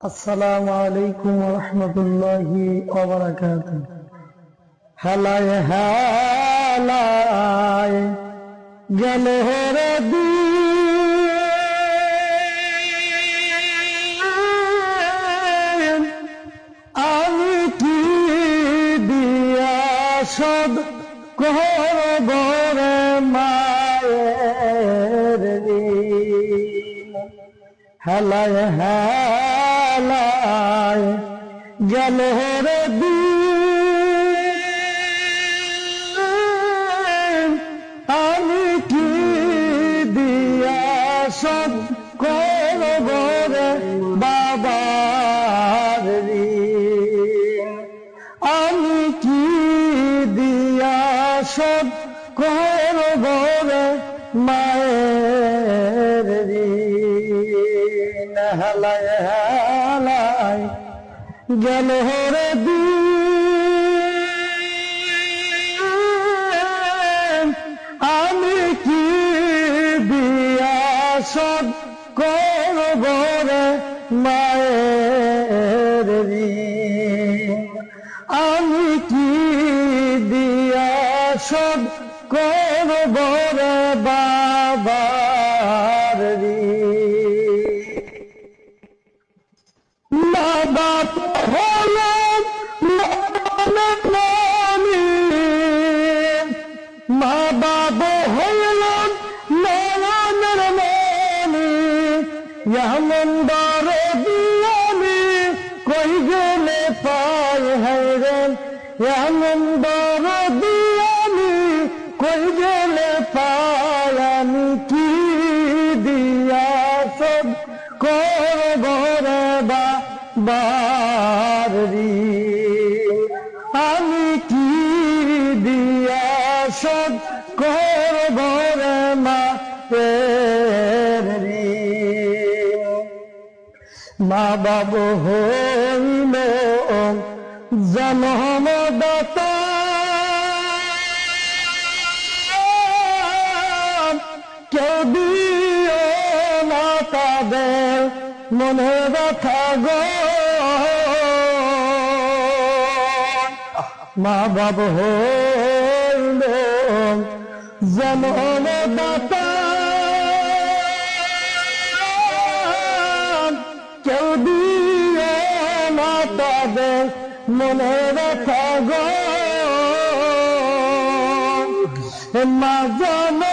আসসালামু আলাইকুম ওয়া রাহমাতুল্লাহি ওয়া বারাকাতুহু। হালায় হালায় গেল রে দিন, আমি কি দিয়া শোধ করব রে মায়ের ঋণ। হালায় হালায় গেল রে দিন, আমি কি দিয়া শোধ করব রে বাবার ঋণ। আমি কি দিয়া শোধ করব রে মায়ের ঋণ। হালায় হালায় গেল রে দিন, আমি কি দিয়া শোধ করব রে মায়ের ঋণ। আমি কি দিয়া শোধ করব রে বাবার ঋণ। মা বাপ হলো নয়নের মণি, মা বাপ হইল নয়নের মণি, এমন দরদি আমি কই গেলে পাই হায়রে, এমন দরদি আমি কই গেলে পাই। আমি কি দিয়া শোধ করব রে বাবার ঋণ। আমি কি দিয়া শোধ করব রে মায়ের ঋণ। মা বাবা হইল জন্মদাতা, কেউ দিও না তাদের মনে ব্যথা গো। মা বাবা হইল জন্মদাতা, কেউ দিও না তাদের মনে ব্যথা গো। মা জানো